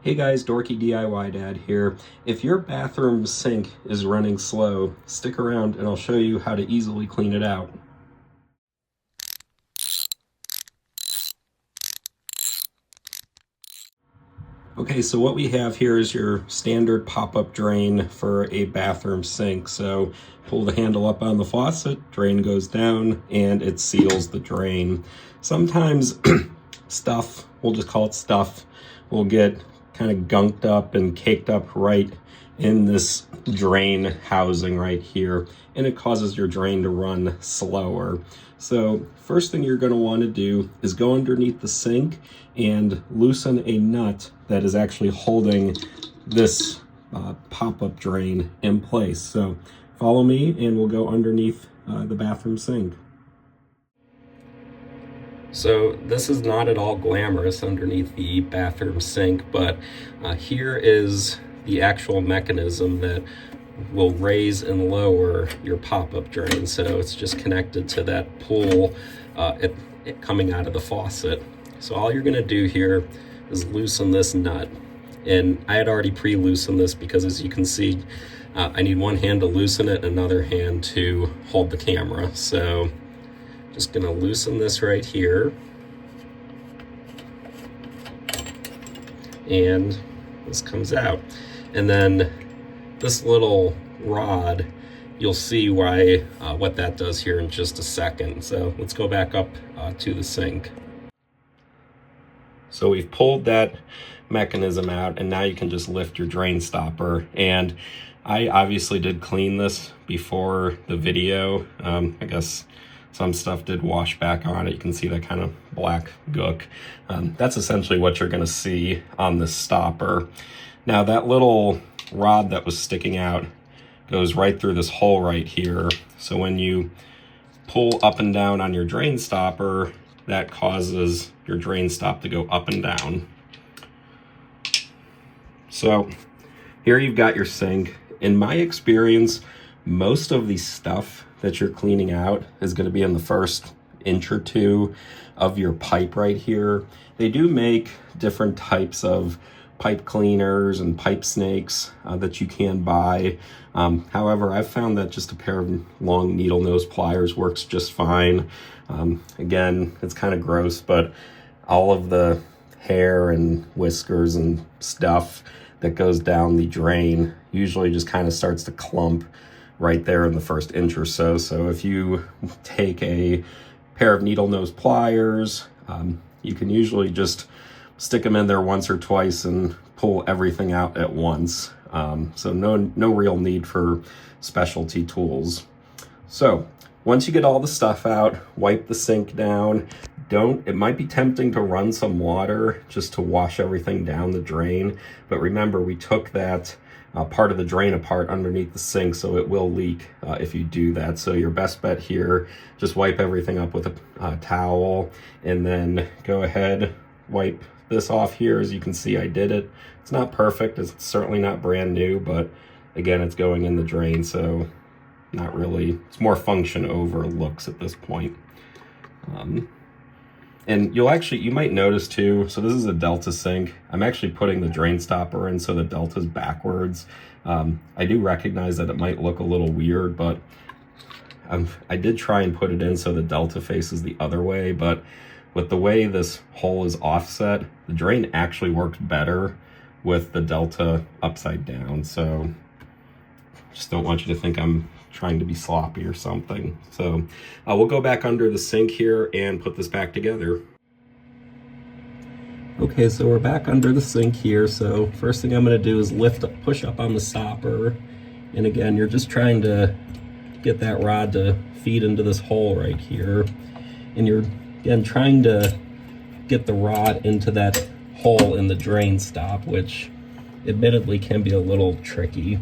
Hey guys, Dorky DIY Dad here. If your bathroom sink is running slow, stick around and I'll show you how to easily clean it out. Okay, so what we have here is your standard pop-up drain for a bathroom sink. So pull the handle up on the faucet, drain goes down, and it seals the drain. Sometimes stuff, we'll just call it stuff, will get kind of gunked up and caked up right in this drain housing right here, and it causes your drain to run slower. So first thing you're going to want to do is go underneath the sink and loosen a nut that is actually holding this pop-up drain in place. So follow me and we'll go underneath the bathroom sink. So this is not at all glamorous underneath the bathroom sink, but here is the actual mechanism that will raise and lower your pop-up drain. So it's just connected to that pull coming out of the faucet. So all you're gonna do here is loosen this nut. And I had already pre-loosened this because, as you can see, I need one hand to loosen it and another hand to hold the camera. So just gonna loosen this right here. And this comes out. And then this little rod, you'll see why what that does here in just a second. So let's go back up to the sink. So we've pulled that mechanism out, and now you can just lift your drain stopper. And I obviously did clean this before the video. I guess some stuff did wash back on it. You can see that kind of black gook. That's essentially what you're gonna see on this stopper. Now that little rod that was sticking out goes right through this hole right here. So when you pull up and down on your drain stopper, that causes your drain stop to go up and down. So here you've got your sink. In my experience, most of the stuff that you're cleaning out is going to be in the first inch or two of your pipe right here. They do make different types of pipe cleaners and pipe snakes that you can buy. However, I've found that just a pair of long needle nose pliers works just fine. Again, it's kind of gross, but all of the hair and whiskers and stuff that goes down the drain usually just kind of starts to clump right there in the first inch or so. So if you take a pair of needle nose pliers, you can usually just stick them in there once or twice and pull everything out at once. So no real need for specialty tools. So once you get all the stuff out, wipe the sink down. It might be tempting to run some water just to wash everything down the drain. But remember, we took that part of the drain apart underneath the sink, so it will leak if you do that. So your best bet here, just wipe everything up with a towel, and then go ahead, wipe this off here. As you can see, I did it. It's not perfect, it's certainly not brand new, but again, it's going in the drain, so not really, it's more function over looks at this point. And you might notice too, so this is a Delta sink. I'm actually putting the drain stopper in so the Delta's backwards. I do recognize that it might look a little weird, but I did try and put it in so the Delta faces the other way, but with the way this hole is offset, the drain actually works better with the Delta upside down. So just don't want you to think I'm trying to be sloppy or something. So we'll go back under the sink here and put this back together. Okay, so we're back under the sink here. So first thing I'm gonna do is push up on the stopper. And again, you're just trying to get that rod to feed into this hole right here. And you're, again, trying to get the rod into that hole in the drain stop, which admittedly can be a little tricky.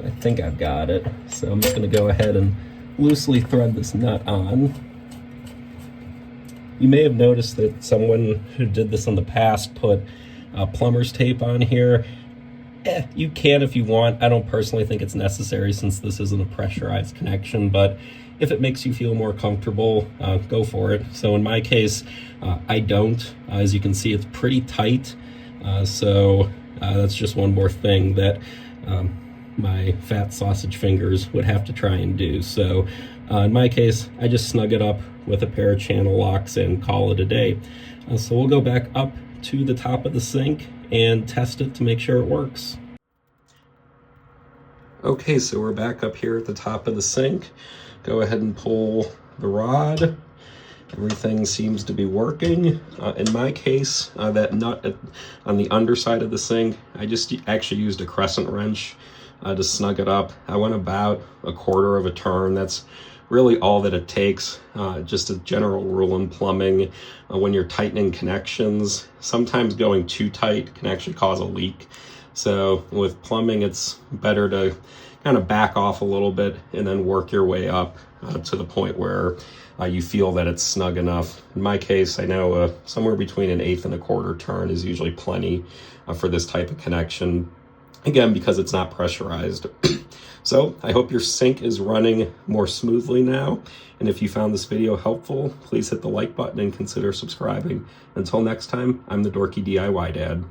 I think I've got it. So I'm just gonna go ahead and loosely thread this nut on. You may have noticed that someone who did this in the past put plumber's tape on here. You can if you want. I don't personally think it's necessary since this isn't a pressurized connection, but if it makes you feel more comfortable, go for it. So in my case, I don't. As you can see, it's pretty tight. So that's just one more thing that my fat sausage fingers would have to try and do. So in my case, I just snug it up with a pair of channel locks and call it a day. So we'll go back up to the top of the sink and test it to make sure it works. Okay, so we're back up here at the top of the sink. Go ahead and pull the rod. Everything seems to be working. In my case, that nut on the underside of the sink, I just actually used a crescent wrench to snug it up. I went about a quarter of a turn. That's really all that it takes. Just a general rule in plumbing. When you're tightening connections, sometimes going too tight can actually cause a leak. So with plumbing, it's better to kind of back off a little bit and then work your way up to the point where you feel that it's snug enough. In my case, I know somewhere between an 1/8 and a quarter turn is usually plenty for this type of connection. Again, because it's not pressurized. So I hope your sink is running more smoothly now. And if you found this video helpful, please hit the like button and consider subscribing. Until next time, I'm the Dorky DIY Dad.